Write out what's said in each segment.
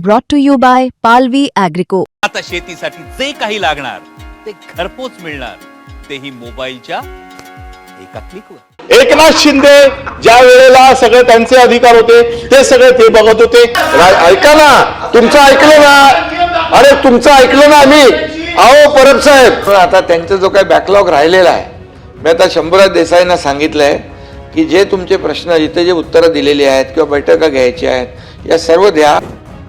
brought to you by Palvi Agrico. आता शेतीसाठी जे काही लागणार ते घरपोच मिळणार, तेही मोबाईलच्या एका क्लिकवर। एकनाथ शिंदे ज्या वेळेला सगळे त्यांचे अधिकार होते ते सगळे ते बघत होते। ऐका ना, तुमचं ऐकलं ना? अरे तुमचं ऐकलं ना आम्ही? अहो परब साहेब, आता त्यांचा जो काही बॅकलॉग राहिलेला आहे, मी आता शंभूराज देसाईंना सांगितलंय की जे तुमचे प्रश्न इथे जे उत्तरं दिलेली आहेत किंवा बैठका घ्यायची आहेत, या सर्व द्या।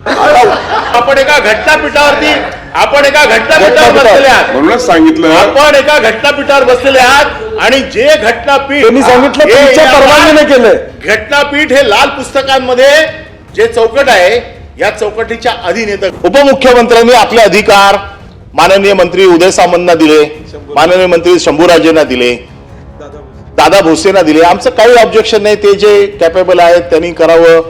आपण एका घटनापीठावर बसलेले आहात, म्हणूनच सांगितलं आपण एका घटनापीठावर बसलेले आहात आणि जे घटनापीठ त्यांनी सांगितलं तुमच्या परवानगीने केलंय। घटनापीठ हे लाल पुस्तकांमध्ये जे चौकट आहे, या चौकटीच्या अधीन येतं। उपमुख्यमंत्र्यांनी आपले अधिकार माननीय मंत्री उदय सामंतना दिले, माननीय मंत्री शंभूराजेंना दिले, दादा भोसेंना दिले। आमचं काही ऑब्जेक्शन नाही, ते जे कॅपेबल आहेत त्यांनी करावं।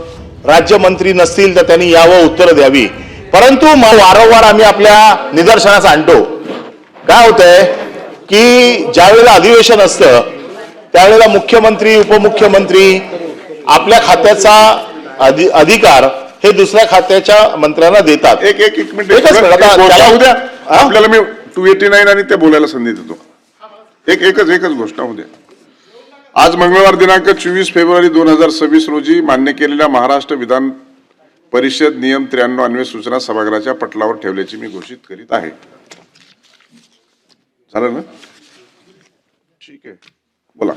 राज्यमंत्री नसतील तर त्यांनी यावं, उत्तरं द्यावी। परंतु वारंवार आम्ही आपल्या निदर्शनास आणतो, काय होतंय की ज्या वेळेला अधिवेशन असतं त्यावेळेला मुख्यमंत्री उपमुख्यमंत्री आपल्या खात्याचा अधिकार हे दुसऱ्या खात्याच्या मंत्र्यांना देतात। एक मिनिट उद्या आपल्याला मी 289 आणि ते बोलायला संधी देतो। एकच घोषणा उद्या। आज मंगळवार दिनांक 24 फेब्रुवारी 2026 रोजी मान्य केलेल्या महाराष्ट्र विधान परिषद नियम 93 अन्वय सूचना सभागृहाच्या पटलावर ठेवल्याची मी घोषित करीत आहे। झालं ना? ठीक आहे, बोला।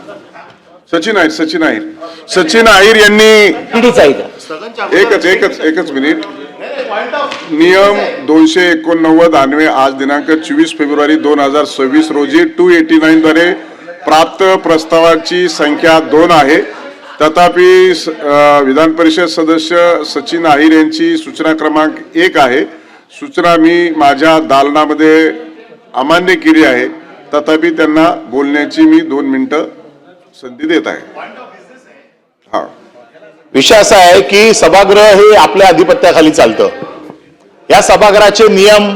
सचिन अहिर यांनी एकच मिनिट। नियम 289 अन्वय आज दिनांक 24 फेब्रुवारी 2026 रोजी 289 द्वारे प्राप्त प्रस्तावाची संख्या 2 आहे। तथापि विधान परिषद सदस्य सचिन अहिर यांची सूचना क्रमांक 1 आहे। सूचना मी माझ्या दालनामध्ये अमान्य केली आहे, तथापि त्यांना बोलण्याची मी 2 मिनिटं संधी देत आहे। हा विषय असा आहे की सभागृह हे आपल्या अधिपत्याखाली चालतं। या सभागृहाचे नियम,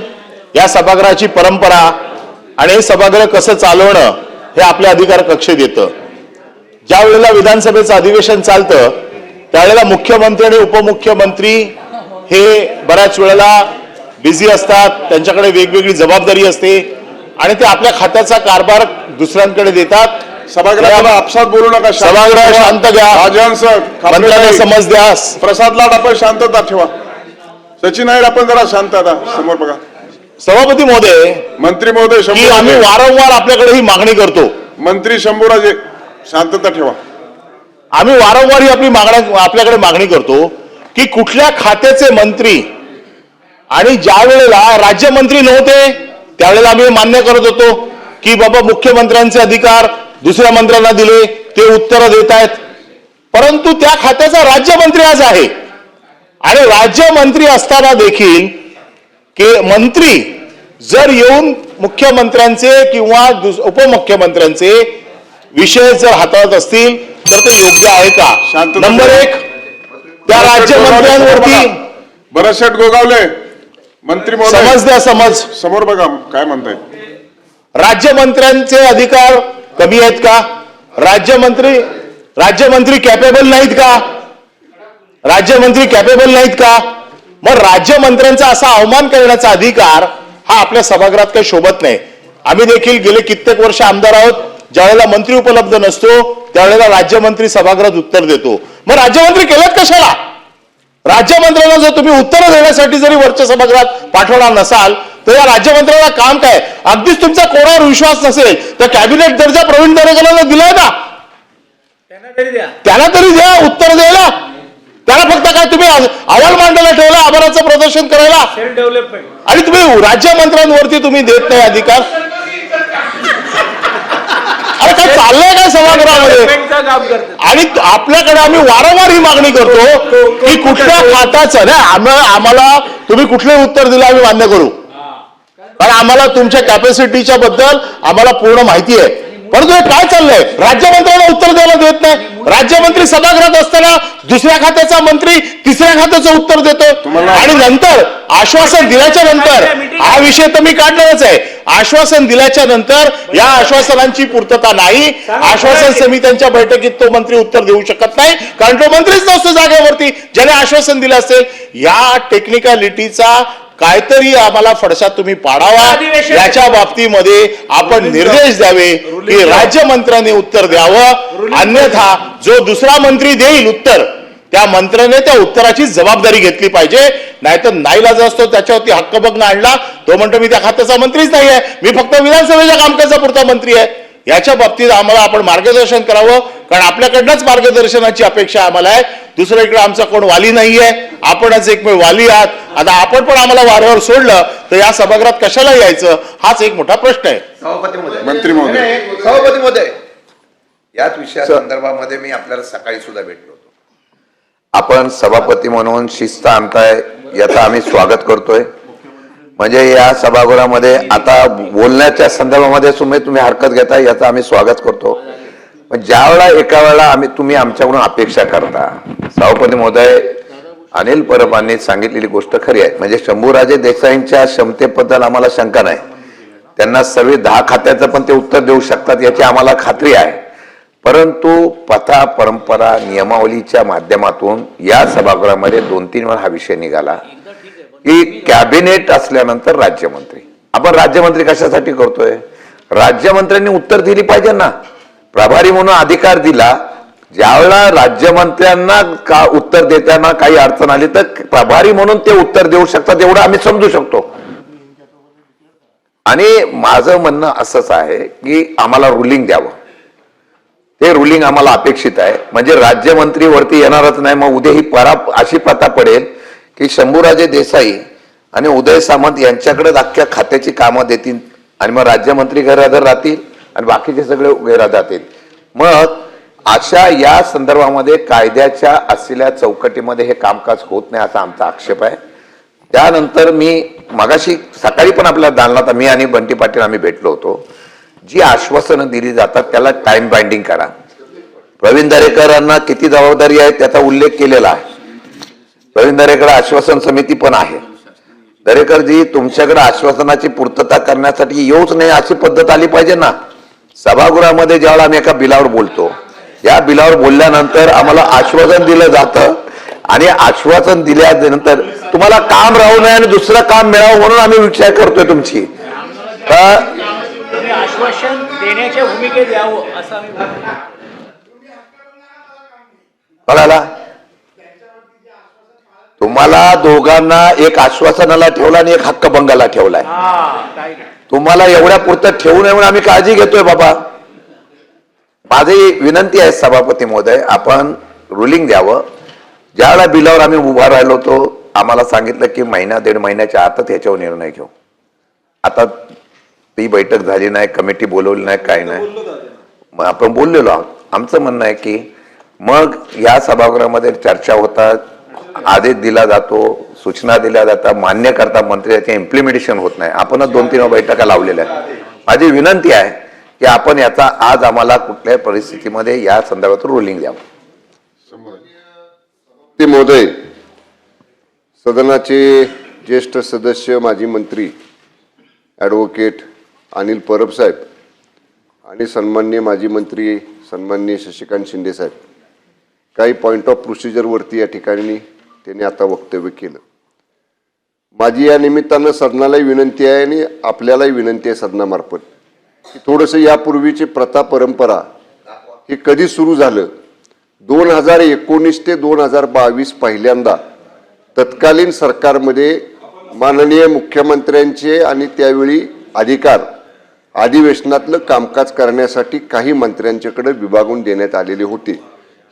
या सभागृहाची परंपरा आणि हे सभागृह कसं चालवणं हे आपल्या अधिकार कक्षेत येतं। ज्या वेळेला विधानसभेचं अधिवेशन चालतं त्यावेळेला मुख्यमंत्री आणि उपमुख्यमंत्री हे बऱ्याच वेळेला बिझी असतात, त्यांच्याकडे वेगवेगळी जबाबदारी असते आणि ते आपल्या खात्याचा कारभार दुसऱ्यांकडे देतात। सभागृहाला आपसात बोलू नका, सभागृह शांत घ्या, मंत्र्यांना समज द्या। प्रसाद लाड आपण शांतता ठेवा। सचिन अहिर आपण जरा शांत आता समोर बघा। सभापती महोदय, मंत्री महोदय, की आम्ही वारंवार आपल्याकडे ही मागणी करतो। मंत्री शंभूराजे शांतता ठेवा। आम्ही वारंवार ही आपल्याकडे मागणी करतो की कुठल्या खात्याचे मंत्री, आणि ज्या वेळेला राज्यमंत्री नव्हते त्यावेळेला आम्ही मान्य करत होतो की बाबा मुख्यमंत्र्यांचे अधिकार दुसऱ्या मंत्र्यांना दिले, ते उत्तरं देत आहेत। परंतु त्या खात्याचा राज्यमंत्री आज आहे आणि राज्यमंत्री असताना देखील मंत्री जर येऊन मुख्यमंत्र्यांचे किंवा उपमुख्यमंत्र्यांचे विषय जर हाताळत असतील तर ते योग्य आहे का? नंबर 1, त्या राज्यमंत्र्यांवरती भरतशेठ गोगावले मंत्री समज द्या, समोर बघा काय म्हणताय। राज्यमंत्र्यांचे अधिकार कमी आहेत का? राज्यमंत्री कॅपेबल नाहीत का? मग राज्यमंत्र्यांचा असा अवमान करण्याचा अधिकार हा आपल्या सभागृहात काही शोभत नाही। आम्ही देखील गेले कित्येक वर्ष आमदार आहोत, ज्यावेळेला मंत्री उपलब्ध नसतो त्यावेळेला राज्यमंत्री सभागृहात उत्तर देतो। मग राज्यमंत्री केलं कशाला? राज्यमंत्र्यांना जर तुम्ही उत्तर देण्यासाठी जरी वरच्या सभागृहात पाठवणार नसाल तर या राज्यमंत्र्यांना काम काय? अगदीच तुमचा कोणावर विश्वास नसेल तर कॅबिनेट दर्जा प्रवीण दरेकरला दिलाय ना, त्यांना तरी द्या उत्तर द्यायला। त्याला फक्त काय तुम्ही अहवाल मांडायला ठेवला, आभाराचं प्रदर्शन करायला, आणि तुम्ही राज्यमंत्र्यांवरती तुम्ही देत नाही अधिकार। अरे काय चाललंय काय सभागृहामध्ये? आणि आपल्याकडे आम्ही वारंवार ही मागणी करतो की कुठल्या खात्याचं नाही, आम्हाला तुम्ही कुठलंही उत्तर दिलं आम्ही मान्य करू, कारण आम्हाला तुमच्या कॅपॅसिटीच्या बद्दल आम्हाला पूर्ण माहिती आहे। परंतु हे काय चाललंय, राज्यमंत्र्यांना उत्तर द्यायला देत नाही. राज्यमंत्री सभागृहात असताना दुसऱ्या खात्याचा मंत्री तिसऱ्या खात्याचं उत्तर देतो आणि नंतर आश्वासन दिल्याच्या नंतर, हा विषय तर मी काढणारच आहे, आश्वासन दिल्याच्या नंतर या आश्वासनांची पूर्तता नाही. आश्वासन समित्यांच्या बैठकीत तो मंत्री उत्तर देऊ शकत नाही, कारण तो मंत्रीच नसतो जागेवरती ज्याने आश्वासन दिलं असेल. या टेक्निकॅलिटीचा काहीतरी आम्हाला फडशा तुम्ही पाडावा, याच्या बाबतीमध्ये आपण निर्देश द्यावे की राज्यमंत्र्यांनी उत्तर द्यावं. अन्यथा जो दुसरा मंत्री देईल उत्तर, त्या मंत्र्याने त्या उत्तराची जबाबदारी घेतली पाहिजे. नाहीतर नाईलाज असतो त्याच्यावरती हक्कभंग आणला, तो म्हणतो मी त्या खात्याचा मंत्रीच नाही आहे, मी फक्त विधानसभेच्या कामकाजा पुरता मंत्री आहे. याच्या बाबतीत आम्हाला आपण मार्गदर्शन करावं, कारण आपल्याकडनंच मार्गदर्शनाची अपेक्षा आम्हाला आहे. दुसरं इकडे आमचा कोण वाली नाहीये, आपणच एकमेव वाली आहात. आता आपण पण आम्हाला वाऱ्यावर सोडलं तर या सभागृहात कशाला यायचं, हाच एक मोठा प्रश्न आहे. मंत्री महोदय, सभापती महोदय, याच विषयासंदर्भामध्ये मी आपल्याला सकाळी सुद्धा भेटलो होतो. आपण सभापती म्हणून शिस्त आणताय, याचं आम्ही स्वागत करतोय. म्हणजे या सभागृहामध्ये आता बोलण्याच्या संदर्भामध्ये तुम्ही हरकत घेताय, याचं आम्ही स्वागत करतो. पण ज्या वेळेला एका वेळेला तुम्ही आमच्याकडून अपेक्षा करता, सभापती महोदय, अनिल परबांनी सांगितलेली गोष्ट खरी आहे. म्हणजे शंभूराजे देसाईंच्या क्षमतेबद्दल आम्हाला शंका नाही, त्यांना सर्व 10 खात्याचं पण ते उत्तर देऊ शकतात याची आम्हाला खात्री आहे. परंतु प्रथा परंपरा नियमावलीच्या माध्यमातून या सभागृहामध्ये 2-3 वेळा हा विषय निघाला की कॅबिनेट असल्यानंतर राज्यमंत्री. आपण राज्यमंत्री कशासाठी करतोय, राज्यमंत्र्यांनी उत्तर दिली पाहिजे ना. प्रभारी म्हणून अधिकार दिला, ज्यावेळेला राज्यमंत्र्यांना का उत्तर देताना काही अडचण आली तर प्रभारी म्हणून ते उत्तर देऊ शकतात, एवढं आम्ही समजू शकतो. आणि माझं म्हणणं असंच आहे की आम्हाला रुलिंग द्यावं, ते रुलिंग आम्हाला अपेक्षित आहे. म्हणजे राज्यमंत्री वरती येणारच नाही, मग उद्या ही अशी प्रथा पडेल की शंभूराजे देसाई आणि उदय सामंत यांच्याकडे अख्ख्या खात्याची कामं देतील आणि मग राज्यमंत्री गैरहजर राहतील आणि बाकीचे सगळे गैरहजर राहतील. मग अशा या संदर्भामध्ये कायद्याच्या असलेल्या चौकटीमध्ये हे कामकाज होत नाही असा आमचा आक्षेप आहे. त्यानंतर मी मगाशी सकाळी पण आपल्या दालनात मी आणि बंटी पाटील आम्ही भेटलो होतो. जी आश्वासनं दिली जातात त्याला टाइम बाइंडिंग करा. प्रवीण दरेकरांना किती जबाबदारी आहे त्याचा उल्लेख केलेला आहे. प्रवीण दरेकर आश्वासन समिती पण आहे. दरेकरजी, तुमच्याकडे आश्वासनाची पूर्तता करण्यासाठी येऊच नाही अशी पद्धत आली पाहिजे ना. सभागृहामध्ये ज्यावेळेला आम्ही एका बिलावर बोलतो, या बिलावर बोलल्यानंतर आम्हाला आश्वासन दिलं जातं आणि आश्वासन दिल्यानंतर तुम्हाला काम राहू नये आणि दुसरं काम मिळावं म्हणून आम्ही विचार करतोय तुमची. आश्वासन देण्याच्या भूमिकेत यावं असं आम्ही बघायला तुम्हाला दोघांना एक आश्वासनाला ठेवला आणि एक हक्कभंगाला ठेवलाय. तुम्हाला एवढ्या पुरतं ठेवू नये म्हणून आम्ही काळजी घेतोय बाबा. माझी विनंती आहे सभापती महोदय, आपण रुलिंग द्यावं. ज्यावेळेला बिलावर आम्ही उभा राहिलो होतो आम्हाला सांगितलं की 1-1.5 महिन्याच्या आतच ह्याच्यावर निर्णय घेऊ. आता ती बैठक झाली नाही, कमिटी बोलवली नाही, काही नाही. मग आपण बोललेलो आहोत. आमचं म्हणणं आहे की मग या सभागृहामध्ये चर्चा होतात, आदेश दिला जातो, सूचना दिल्या जातात, मान्य करता मंत्री, याचे इम्प्लिमेंटेशन होत नाही. आपणच 2-3 बैठका लावलेल्या आहेत. माझी विनंती आहे की आपण याचा आज आम्हाला कुठल्याही परिस्थितीमध्ये या संदर्भात रुलिंग द्यावं. ते महोदय, सदनाचे ज्येष्ठ सदस्य माजी मंत्री ॲडव्होकेट अनिल परब साहेब आणि सन्माननीय माजी मंत्री सन्माननीय शशिकांत शिंदे साहेब काही पॉइंट ऑफ प्रोसिजरवरती या ठिकाणी त्यांनी आता वक्तव्य केलं. माझी या निमित्तानं सदनालाही विनंती आहे आणि आपल्यालाही विनंती आहे सदनामार्फत की थोडंसं यापूर्वीची प्रथा परंपरा हे कधी सुरू झालं, 2019 ते 2022 पहिल्यांदा तत्कालीन सरकारमध्ये माननीय मुख्यमंत्र्यांचे आणि त्यावेळी अधिकार अधिवेशनातलं कामकाज करण्यासाठी काही मंत्र्यांच्याकडे विभागून देण्यात आलेले होते.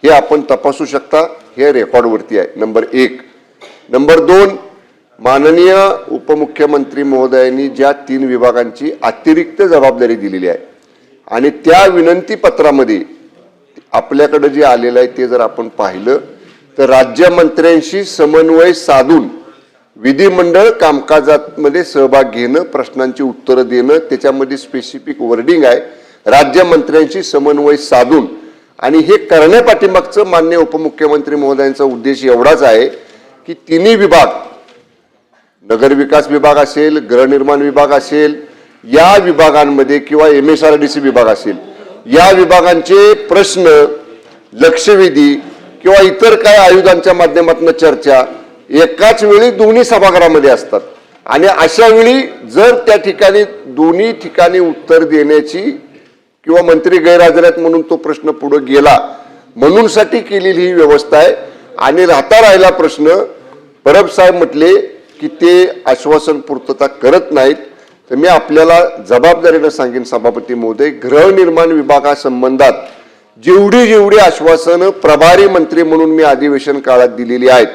हे आपण तपासू शकता, हे रेकॉर्डवरती आहे. नंबर 1. नंबर 2, माननीय उपमुख्यमंत्री महोदयांनी ज्या 3 विभागांची अतिरिक्त जबाबदारी दिलेली आहे आणि त्या विनंती पत्रामध्ये आपल्याकडे जे आलेलं आहे ते जर आपण पाहिलं तर राज्यमंत्र्यांशी समन्वय साधून विधिमंडळ कामकाजामध्ये सहभाग घेणं, प्रश्नांची उत्तरं देणं, त्याच्यामध्ये स्पेसिफिक वर्डिंग आहे. राज्यमंत्र्यांशी समन्वय साधून, आणि हे करण्यापाठीमागचं माननीय उपमुख्यमंत्री महोदयांचा उद्देश एवढाच आहे की तिन्ही विभाग, नगरविकास विभाग असेल, गृहनिर्माण विभाग असेल, या विभागांमध्ये किंवा MSRDC विभाग असेल, या विभागांचे प्रश्न, लक्षवेधी किंवा इतर काय आयुधांच्या माध्यमातून चर्चा एकाच वेळी दोन्ही सभागृहामध्ये असतात. आणि अशा वेळी जर त्या ठिकाणी दोन्ही ठिकाणी उत्तर देण्याची किंवा मंत्री गैरहजर आहेत म्हणून तो प्रश्न पुढे गेला म्हणून साठी केलेली ही व्यवस्था आहे. आणि राहिला प्रश्न, परब साहेब म्हटले की ते आश्वासन पूर्तता करत नाहीत, तर मी आपल्याला जबाबदारीनं सांगेन सभापती महोदय, गृहनिर्माण विभागासंबंधात जेवढी आश्वासनं प्रभारी मंत्री म्हणून मी अधिवेशन काळात दिलेली आहेत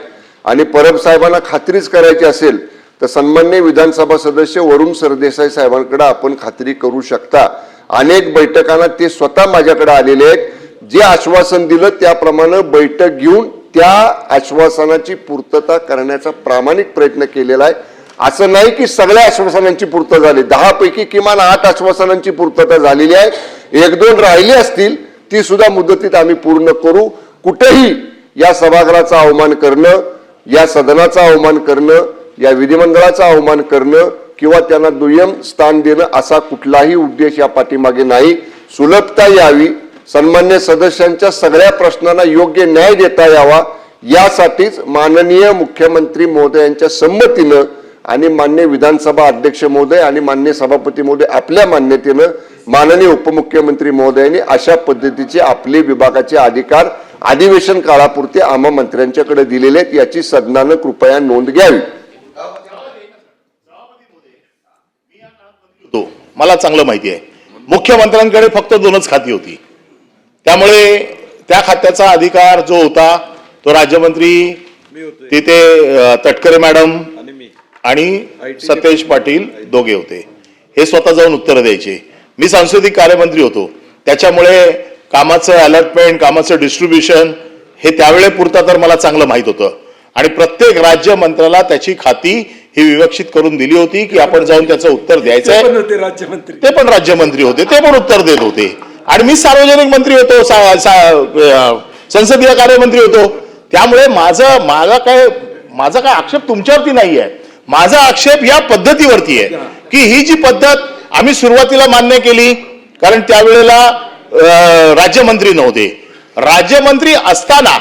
आणि परब साहेबांना खात्रीच करायची असेल तर सन्माननीय विधानसभा सदस्य वरुण सरदेसाई साहेबांकडे आपण खात्री करू शकता. अनेक बैठकांना ते स्वतः माझ्याकडे आलेले आहेत. जे आश्वासन दिलं त्याप्रमाणे बैठक घेऊन त्या आश्वासनाची पूर्तता करण्याचा प्रामाणिक प्रयत्न केलेला आहे. असं नाही की सगळ्या आश्वासनांची पूर्तता झाली, 10 पैकी किमान 8 आश्वासनांची पूर्तता झालेली आहे. 1-2 राहिली असतील ती सुद्धा मुदतीत आम्ही पूर्ण करू. कुठेही या सभागृहाचा अवमान करणं, या सदनाचा अवमान करणं, या विधिमंडळाचा अवमान करणं किंवा त्यांना दुय्यम स्थान देणं असा कुठलाही उद्देश या पाठीमागे नाही. सुलभता यावी, सन्मान्य सदस्यांच्या सगळ्या प्रश्नांना योग्य न्याय देता यावा यासाठीच माननीय मुख्यमंत्री महोदयांच्या संमतीनं आणि माननीय विधानसभा अध्यक्ष महोदय आणि माननीय सभापती महोदय आपल्या मान्यतेनं माननीय उपमुख्यमंत्री महोदयांनी अशा पद्धतीचे आपले विभागाचे अधिकार अधिवेशन काळापुरते आम्हा मंत्र्यांच्याकडे दिलेले आहेत, याची सदनानं कृपया नोंद घ्यावी. मला चांगलं माहिती आहे, मुख्यमंत्र्यांकडे फक्त 2च खाती होती, त्यामुळे त्या खात्याचा अधिकार जो होता तो राज्यमंत्री तिथे तटकरे मॅडम आणि सतेज पाटील दोघे होते. हे स्वतः जाऊन उत्तर द्यायचे. मी सांस्कृतिक कार्यमंत्री होतो, त्याच्यामुळे कामाचं अलॉटमेंट, कामाचं डिस्ट्रीब्युशन हे त्यावेळेपुरता तर मला चांगलं माहित होतं. आणि प्रत्येक राज्यमंत्र्याला त्याची खाती ही विवक्षित करून दिली होती की आपण जाऊन त्याचं उत्तर द्यायचंय. ते पण राज्यमंत्री होते, ते पण उत्तर देत होते. आणि मी सार्वजनिक मंत्री होतो, संसदीय कार्यमंत्री होतो. त्यामुळे माझा काय आक्षेप तुमच्यावरती नाही आहे. माझा आक्षेप या पद्धतीवरती आहे की ही जी पद्धत आम्ही सुरुवातीला मान्य केली, कारण त्यावेळेला राज्यमंत्री नव्हते. राज्यमंत्री असताना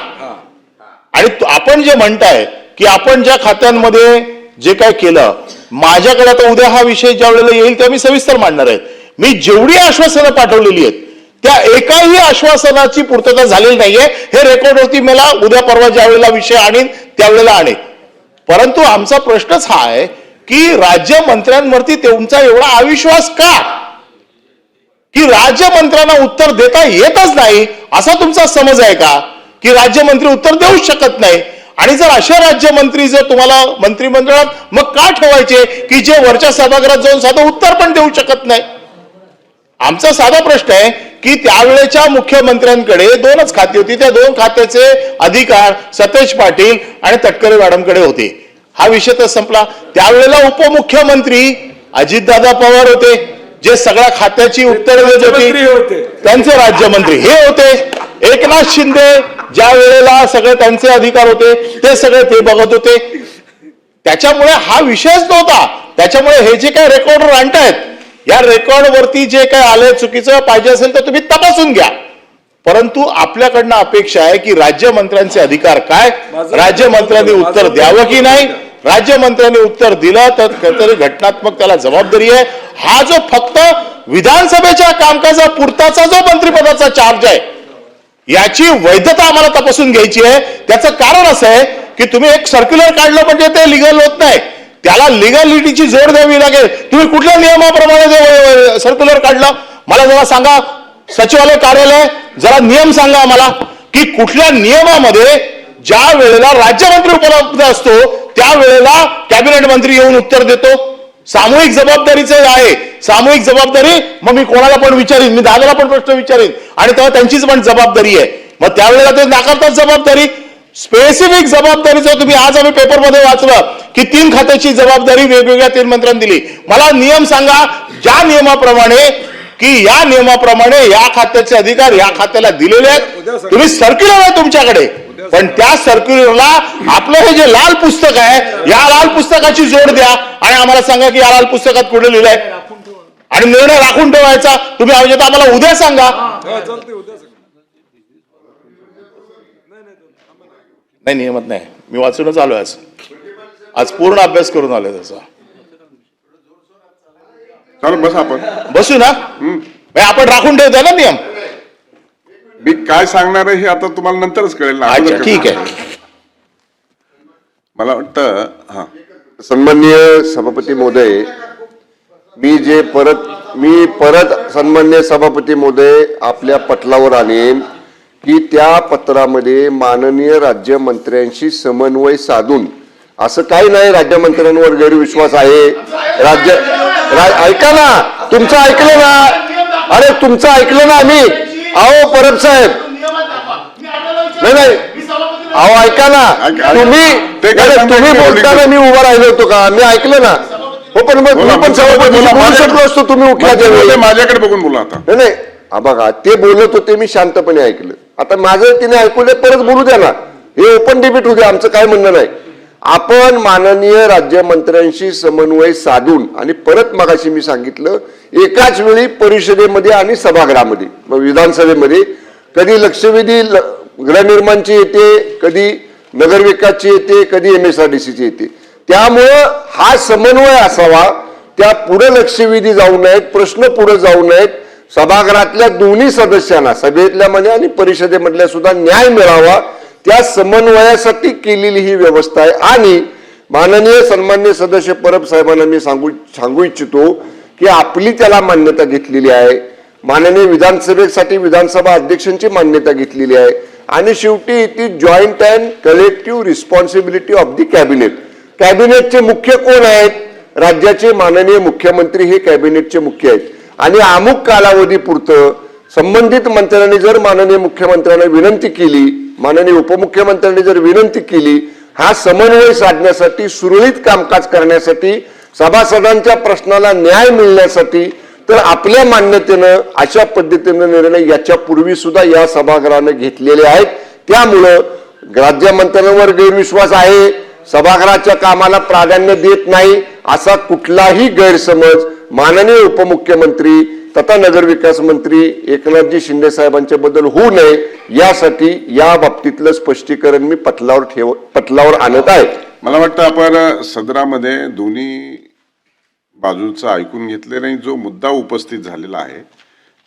आणि आपण जे म्हणताय की आपण ज्या खात्यांमध्ये जे काय केलं, माझ्याकडे आता उद्या हा विषय ज्या वेळेला येईल त्या मी सविस्तर मांडणार आहे. मी जेवढी आश्वासनं पाठवलेली आहेत त्या एकाही आश्वासनाची पूर्तता झालेली नाहीये. हे रेकॉर्डवरती मला उद्या परवा ज्या वेळेला विषय आणीन त्यावेळेला आणेन. परंतु आमचा प्रश्नच हा आहे की राज्यमंत्र्यांवरती तुमचा एवढा अविश्वास का, की राज्यमंत्र्यांना उत्तर देता येतच नाही असा तुमचा समज आहे का, की राज्यमंत्री उत्तर देऊच शकत नाही. आणि जर असे राज्यमंत्री जर तुम्हाला मंत्रिमंडळात मग का ठेवायचे की जे वरच्या सभागृहात जाऊन साधं उत्तर पण देऊ शकत नाही. आमचा साधा प्रश्न आहे की त्यावेळेच्या मुख्यमंत्र्यांकडे 2च खाती होती, त्या 2 खात्याचे अधिकार सतेज पाटील आणि तटकरे मॅडमकडे होते. हा विषय तर संपला. त्यावेळेला उपमुख्यमंत्री अजितदादा पवार होते, जे सगळ्या खात्याची उत्तरं देत होते, त्यांचे राज्यमंत्री हे होते. एकनाथ शिंदे ज्या वेळेला सगळे त्यांचे अधिकार होते ते सगळे ते बघत होते. त्याच्यामुळे हा विषयच नव्हता. त्याच्यामुळे हे जे काय रेकॉर्डवर आणतायत, या रेकॉर्डवरती जे काय आलंय चुकीचं पाहिजे असेल तर तुम्ही तपासून घ्या. परंतु आपल्याकडनं अपेक्षा आहे की राज्यमंत्र्यांचे अधिकार काय, राज्यमंत्र्यांनी उत्तर द्यावं की नाही. राज्यमंत्र्यांनी उत्तर दिलं तर काहीतरी घटनात्मक त्याला जबाबदारी आहे. हा जो फक्त विधानसभेच्या कामकाजापुरताचा जो मंत्रिपदाचा चार्ज आहे याची वैधता आम्हाला तपासून घ्यायची आहे. त्याचं कारण असं आहे की तुम्ही एक सर्क्युलर काढलं म्हणजे ते लिगल होत नाही, त्याला लिगलिटीची जोड द्यावी लागेल. तुम्ही कुठल्या नियमाप्रमाणे सर्क्युलर काढलं मला जरा सांगा. सचिवालय कार्यालय जरा नियम सांगा आम्हाला की कुठल्या नियमामध्ये ज्या वेळेला राज्यमंत्री उपलब्ध असतो त्यावेळेला कॅबिनेट मंत्री येऊन उत्तर देतो. सामूहिक जबाबदारीचं आहे. सामूहिक जबाबदारी मग मी कोणाला पण विचारीन, मी दादाला पण प्रश्न विचारीन आणि तेव्हा त्यांचीच पण जबाबदारी आहे. मग त्यावेळेला ते नाकारतात जबाबदारी. स्पेसिफिक जबाबदारीचं तुम्ही आज आम्ही पेपरमध्ये वाचलं की 3 खात्याची जबाबदारी वेगवेगळ्या 3 मंत्र्यांनी दिली. मला नियम सांगा ज्या नियमाप्रमाणे की या नियमाप्रमाणे या खात्याचे अधिकार या खात्याला दिलेले आहेत. तुम्ही सर्क्युलर आहे तुमच्याकडे, पण त्या सर्क्युलरला आपलं हे जे लाल पुस्तक आहे या लाल पुस्तकाची जोड द्या आणि आम्हाला सांगा की या लाल पुस्तकात कुठे लिहिलंय आणि निर्णय राखून ठेवायचा. तुम्ही आवश्यक आम्हाला उद्या सांगा. नाही नियमत नाही, मी वाचूनच आलोय आज पूर्ण अभ्यास करून आलोय त्याचा. चालू बस आपण बसू ना, आपण राखून ठेवतोय ना नियम. मी काय सांगणार आहे हे आता तुम्हाला नंतरच कळेल ना. अच्छा ठीक आहे. मला वाटतं हा सन्माननीय सभापती महोदय, मी परत सन्माननीय सभापती महोदय आपल्या पटलावर आणेन की त्या पत्रामध्ये माननीय राज्यमंत्र्यांशी समन्वय साधून, असं काही नाही राज्यमंत्र्यांवर गैरविश्वास आहे. ऐका ना, तुमचं ऐकलं ना, अरे तुमचं ऐकलं ना आम्ही. अहो परब साहेब, नाही अहो ऐका ना, तुम्ही बोलताना मी उभा राहिलो होतो का? मी ऐकलं ना. हो पण मग तुम्ही पण सभापती बोलू शकलो असतो, तुम्ही उठला माझ्याकडे बघून बोला आता. नाही बघा, ते बोलत होते, मी शांतपणे ऐकलं. आता माझं तिने ऐकू दे, परत बोलू द्या ना. हे ओपन डिबेट होऊ द्या, आमचं काय म्हणणं नाही. आपण माननीय राज्यमंत्र्यांशी समन्वय साधून आणि परत मगाशी मी सांगितलं एकाच वेळी परिषदेमध्ये आणि सभागृहामध्ये, मग विधानसभेमध्ये कधी लक्षवेधी गृहनिर्माणची येते, कधी नगरविकासची येते, कधी MSRDCची येते. त्यामुळं हा समन्वय असावा. त्या पुढे लक्षवेधी जाऊ नयेत, प्रश्न पुढे जाऊ नयेत. सभागृहातल्या दोन्ही सदस्यांना, सभेतल्या मध्ये आणि परिषदेमधल्या सुद्धा न्याय मिळावा, त्या समन्वयासाठी केलेली ही व्यवस्था आहे. आणि माननीय सन्मान्य सदस्य परब साहेबांना मी सांगू इच्छितो की आपली त्याला मान्यता घेतलेली आहे. माननीय विधानसभेसाठी विधानसभा अध्यक्षांची मान्यता घेतलेली आहे. आणि शेवटी ती joint and collective responsibility of the cabinet. कॅबिनेटचे मुख्य कोण आहेत? राज्याचे माननीय मुख्यमंत्री हे कॅबिनेटचे मुख्य आहेत. आणि अमुक कालावधीपुरतं संबंधित मंत्र्यांनी जर माननीय मुख्यमंत्र्यांना विनंती केली, माननीय उपमुख्यमंत्र्यांनी जर विनंती केली, हा समन्वय साधण्यासाठी, सुरळीत कामकाज करण्यासाठी, सभासदांच्या प्रश्नाला न्याय मिळण्यासाठी, तर आपल्या मान्यतेनं अशा पद्धतीनं निर्णय याच्या पूर्वी सुद्धा या सभागृहाने घेतलेले आहेत. त्यामुळं राज्यमंत्र्यांवर गैरविश्वास आहे, सभागृहाच्या कामाला प्राधान्य देत नाही, असा कुठलाही गैरसमज माननीय उपमुख्यमंत्री तथा नगरविकास मंत्री एकनाथजी शिंदे साहेबांच्या बद्दल होऊ नये, यासाठी या बाबतीतलं स्पष्टीकरण मी पटलावर आणत आहे. मला वाटतं आपण सदरामध्ये दोन्ही बाजूचं ऐकून घेतले आणि जो मुद्दा उपस्थित झालेला आहे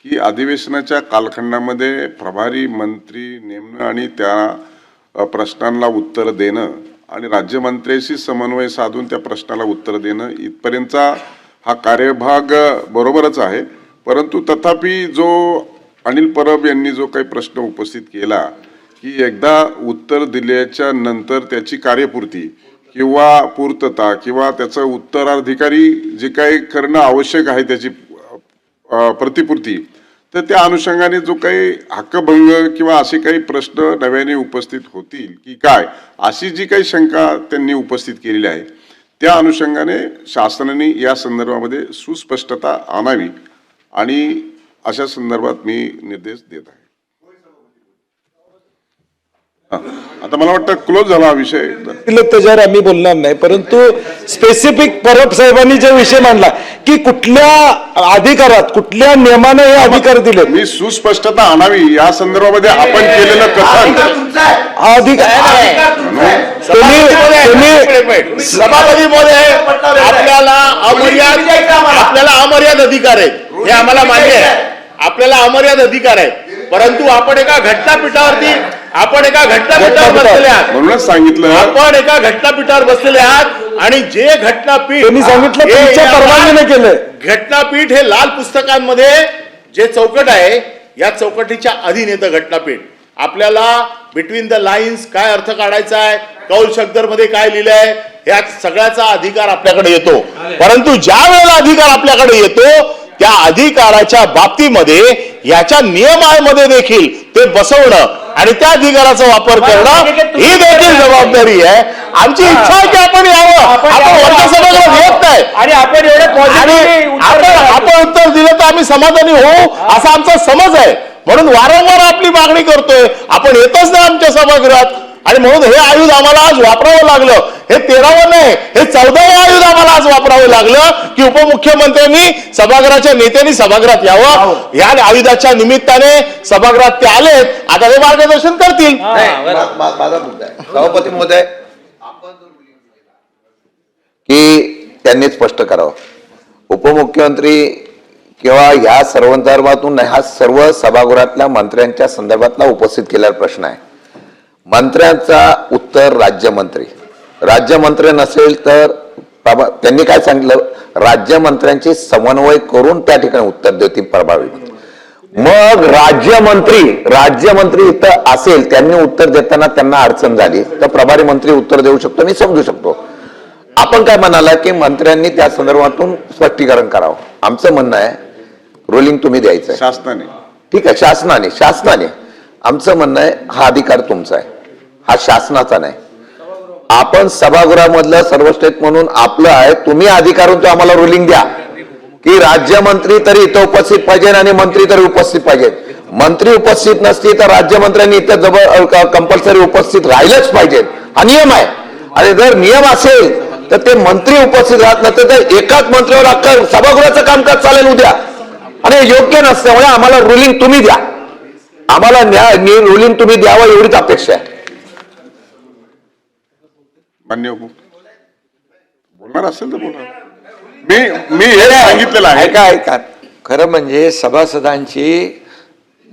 की अधिवेशनाच्या कालखंडामध्ये प्रभारी मंत्री नेमणं आणि त्या प्रश्नांना उत्तर देणं आणि राज्यमंत्र्यांशी समन्वय साधून त्या प्रश्नाला उत्तर देणं, इथपर्यंतचा हा कार्यभाग बरोबरच आहे. परंतु तथापि जो अनिल परब यांनी जो काही प्रश्न उपस्थित केला की एकदा उत्तर दिल्याच्या नंतर त्याची कार्यपूर्ती किंवा पूर्तता किंवा त्याचं उत्तराधिकारी जे काही करणं आवश्यक आहे त्याची प्रतिपूर्ती, तर त्या अनुषंगाने जो काही हक्कभंग किंवा असे काही प्रश्न नव्याने उपस्थित होतील की काय, अशी जी काही शंका त्यांनी उपस्थित केलेली आहे, त्या अनुषंगाने शासनाने या संदर्भामध्ये सुस्पष्टता आणावी आणि अशा संदर्भात मी निर्देश देत आहे. आता मला वाटतं क्लोज झाला हा विषय. त्याच्यावर आम्ही बोलणार नाही, परंतु स्पेसिफिक परब साहेबांनी जो विषय मांडला की कुठल्या अधिकारात, कुठल्या नियमाने हे अधिकार दिले, मी सुस्पष्टता आणावी या संदर्भामध्ये आपण केलेलं कथन सभापती महोदय, आपल्याला अमर्याद अधिकार आहेत, हे आम्हाला मान्य आहे. आपल्याला अमर्याद अधिकार आहेत, परंतु आपण एका घटनापीठावरती बसलेले आहात. म्हणूनच सांगितलं, आपण एका घटनापीठावर बसलेले आहात आणि जे घटनापीठ त्यांनी सांगितलं तुमच्या परवानगीने केलंय. घटनापीठ हे लाल पुस्तकांमध्ये जे चौकट आहे या चौकटीच्या अधीन येतं घटनापीठ. आपल्याला बिटवीन द लाईन्स काय अर्थ काढायचा आहे, कौल शब्दर मध्ये काय लिहिलंय, या सगळ्याचा अधिकार आपल्याकडे येतो. परंतु ज्या वेळेला अधिकार आपल्याकडे येतो त्या अधिकाराच्या बाबतीमध्ये याच्या नियमामध्ये देखील ते बसवणं आणि त्या अधिकाराचा वापर करणं ही देखील जबाबदारी आहे. आमची इच्छा आहे की आपण यावं. आपण वर्गसभेला घेत नाही. आहे आणि आपण एवढे आणि positive उत्तर आपण दिलं. आपण उत्तर दिलं तर आम्ही समाधानी होऊ असा आमचा समज आहे. म्हणून वारंवार आपली मागणी करतोय. आपण येतच नाही आमच्या सभागृहात आणि म्हणून हे आयुध आम्हाला आज वापरावं लागलं. हे 13वं नाही, हे 14वं आयुध आम्हाला आज वापरावं लागलं की उपमुख्यमंत्र्यांनी सभागृहाच्या नेत्यांनी सभागृहात यावं. या आयुधाच्या निमित्ताने सभागृहात ते आलेत. आता ते मार्गदर्शन करतील. माझा मुद्दा आहे सभापती महोदय की त्यांनी स्पष्ट करावं. उपमुख्यमंत्री किंवा ह्या सर्व संदर्भातून हा सर्व सभागृहातल्या मंत्र्यांच्या संदर्भातला उपस्थित केलेला प्रश्न आहे. मंत्र्यांचा उत्तर राज्यमंत्री नसेल तर त्यांनी काय सांगितलं, राज्यमंत्र्यांची समन्वय करून त्या ठिकाणी उत्तर देतील प्रभावी. मग राज्यमंत्री इथं असेल, त्यांनी उत्तर देताना त्यांना अडचण झाली तर प्रभारी मंत्री उत्तर देऊ शकतो, मी समजू शकतो. आपण काय म्हणाला की मंत्र्यांनी त्या संदर्भातून स्पष्टीकरण करावं. आमचं म्हणणं आहे रुलिंग तुम्ही द्यायचं आहे शासनाने. ठीक आहे, शासनाने आमचं म्हणणं आहे हा अधिकार तुमचा आहे, हा शासनाचा नाही. आपण सभागृहामधलं सर्वश्रेष्ठ म्हणून आपलं आहे, तुम्ही अधिकारून तो आम्हाला रुलिंग द्या की राज्यमंत्री तरी इथं उपस्थित पाहिजे आणि मंत्री तरी उपस्थित पाहिजेत. मंत्री उपस्थित नसतील तर राज्यमंत्र्यांनी इथं कंपल्सरी उपस्थित राहिलंच पाहिजेत, हा नियम आहे. आणि जर नियम असेल तर ते मंत्री उपस्थित राहत नसते तर एकाच मंत्र्यावर अख्खा सभागृहाचं कामकाज चालेल उद्या, आणि योग्य नसल्यामुळे आम्हाला रुलिंग तुम्ही द्या, आम्हाला रुलिंग तुम्ही द्यावं एवढीच अपेक्षा आहे. मान्य बोलणार असेल तर बोला. मी हे सांगितलेलं आहे. ऐका खरं म्हणजे सभासदांची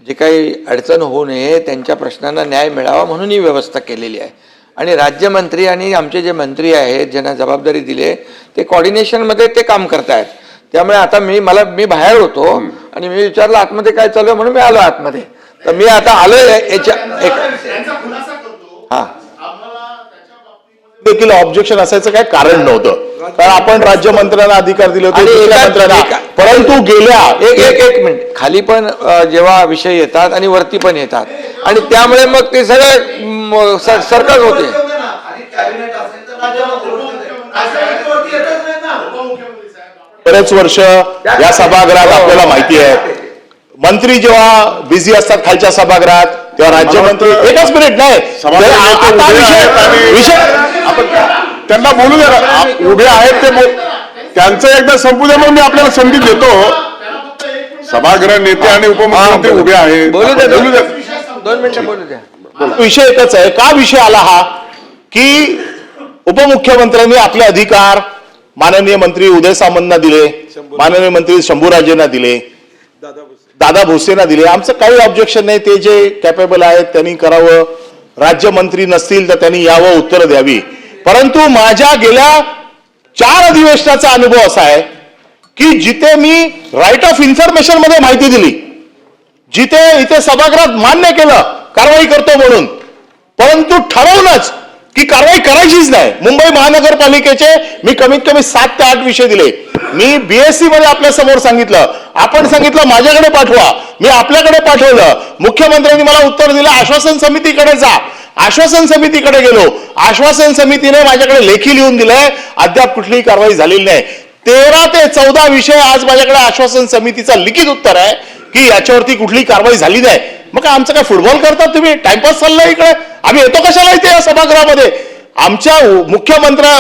जी काही अडचण होऊ नये, त्यांच्या प्रश्नांना न्याय मिळावा म्हणून ही व्यवस्था केलेली आहे. आणि राज्यमंत्री आणि आमचे जे मंत्री आहेत ज्यांना जबाबदारी दिले ते कोऑर्डिनेशनमध्ये ते काम करतायत. त्यामुळे आता मी बाहेर होतो आणि मी विचारलं आतमध्ये काय चालू आहे म्हणून मी आलो आतमध्ये. तर मी आता आलोय याच्या हा देखील ऑब्जेक्शन असायचं काय कारण नव्हतं, कारण आपण राज्यमंत्र्यांना अधिकार दिले होते, आणि दुसऱ्या मंत्र्यांना. परंतु गेल्या एक मिनिट खाली पण जेव्हा विषय येतात आणि वरती पण येतात आणि त्यामुळे मग ते सगळं सरकार होते. बरेच वर्ष या सभागृहात आपल्याला माहिती आहे, मंत्री जेव्हा बिझी असतात खालच्या सभागृहात तेव्हा राज्यमंत्री एकच मिनिट नाही आता त्यांना बोलू द्या, उभे आहेत ते त्यांचं एकदा संपू द्या, मग मी आपल्याला संधी देतो. सभागृह नेते आणि उपमुख्यमंत्री उभे आहेत, बोलू द्या 2 मिनिटं बोलू द्या. विषय एकच आहे. का विषय आला हा की उपमुख्यमंत्र्यांनी आपले अधिकार माननीय मंत्री उदय सामंतना दिले, माननीय मंत्री शंभूराजेंना दिले, दादा भुसेंना दिले. आमचं काही ऑब्जेक्शन नाही, ते जे कॅपेबल आहेत त्यांनी करावं. राज्यमंत्री नसतील तर त्यांनी यावं, उत्तर द्यावी. परंतु माझ्या गेल्या 4 अधिवेशनाचा अनुभव असा आहे की जिथे मी राईट ऑफ इन्फॉर्मेशन मध्ये माहिती दिली, जिथे इथे सभागृहात मान्य केलं कारवाई करतो म्हणून, परंतु ठरवूनच की कारवाई करायचीच नाही. मुंबई महानगरपालिकेचे मी कमीत कमी 7 ते 8 विषय दिले. मी बीएससी मध्ये आपल्या समोर सांगितलं, आपण सांगितलं माझ्याकडे पाठवा, मी आपल्याकडे पाठवलं. मुख्यमंत्र्यांनी मला उत्तर दिलं आश्वासन समितीकडे जा. आश्वासन समितीकडे गेलो, आश्वासन समितीने माझ्याकडे लेखी लिहून दिलंय, अद्याप कुठलीही कारवाई झालेली नाही. 13 ते 14 विषय आज माझ्याकडे आश्वासन समितीचं लिखित उत्तर आहे की याच्यावरती कुठलीही कारवाई झाली नाही. मग काय आमचं काय फुटबॉल करतात तुम्ही, टाइमपास चाललाय इकडे? आम्ही येतो कशाला इथे या सभागृहामध्ये? आमच्या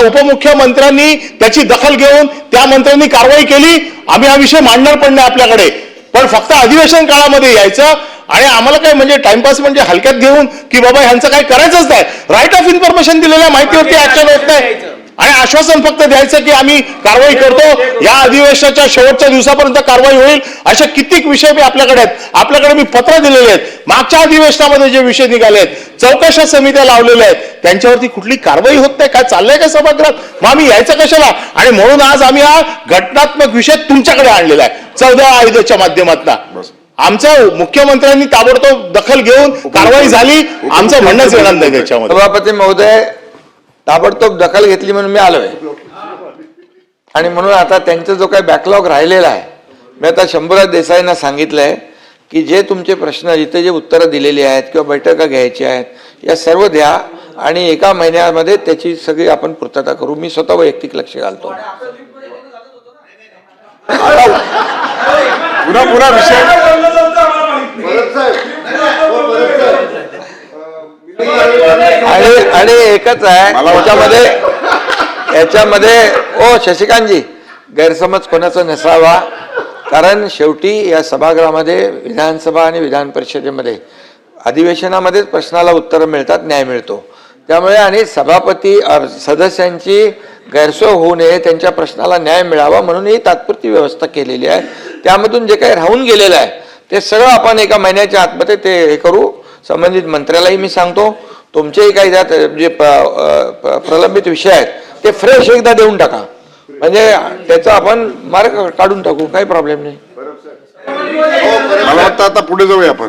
उपमुख्यमंत्र्यांनी त्याची दखल घेऊन त्या मंत्र्यांनी कारवाई केली. आम्ही हा विषय मांडणार पण नाही आपल्याकडे, पण फक्त अधिवेशन काळामध्ये यायचं आणि आम्हाला काय म्हणजे टाइमपास म्हणजे हलक्यात घेऊन की बाबा ह्यांचं काय करायचंच नाही. राईट ऑफ इन्फॉर्मेशन दिलेल्या माहितीवरती ऍक्शन होत नाही आणि आश्वासन फक्त द्यायचं की आम्ही कारवाई करतो, या अधिवेशनाच्या शेवटच्या दिवसापर्यंत कारवाई होईल. असे कित्येक विषय मी आपल्याकडे आहेत. आपल्याकडे मी पत्र दिलेले आहेत. मागच्या अधिवेशनामध्ये जे विषय निघालेत, चौकशा समित्या लावलेल्या आहेत, त्यांच्यावरती कुठली कारवाई होत नाही. काय चाललंय का सभागृहात? मग आम्ही यायचं कशाला? आणि म्हणून आज आम्ही हा घटनात्मक विषय तुमच्याकडे आणलेला आहे 14 आयुधाच्या माध्यमातून. आमच्या मुख्यमंत्र्यांनी ताबडतोब दखल घेऊन कारवाई झाली, आमचं म्हणणंच येणार नाही त्याच्यामध्ये. सभापती महोदय ताबडतोब दखल घेतली म्हणून मी आलोय आणि म्हणून आता त्यांचा जो काही बॅकलॉग राहिलेला आहे, मी आता शंभूराज देसाईंना सांगितलंय की जे तुमचे प्रश्न इथे जे उत्तरं दिलेली आहेत किंवा बैठका घ्यायची आहेत या सर्व द्या आणि 1 महिन्यामध्ये त्याची सगळी आपण पूर्तता करू. मी स्वतः वैयक्तिक लक्ष घालतो. पुन्हा विषय आणि एकच आहे याच्यामध्ये ओ शशिकांतजी, गैरसमज कोणाचा नसावा, कारण शेवटी या सभागृहामध्ये विधानसभा आणि विधान परिषदेमध्ये अधिवेशनामध्येच प्रश्नाला उत्तर मिळतात, न्याय मिळतो. त्यामुळे आणि सभापती सदस्यांची गैरसोय होऊ नये, त्यांच्या प्रश्नाला न्याय मिळावा म्हणून ही तात्पुरती व्यवस्था केलेली आहे. त्यामधून जे काही राहून गेलेलं आहे ते सगळं आपण एका महिन्याच्या आतमध्ये ते हे करू. संबंधित मंत्र्यालाही मी सांगतो, तुमचेही काही त्यात जे प्रलंबित विषय आहेत ते फ्रेश एकदा देऊन टाका, म्हणजे त्याचा आपण मार्ग काढून टाकू, काही प्रॉब्लेम नाही. मला वाटतं आता पुढे जाऊया आपण.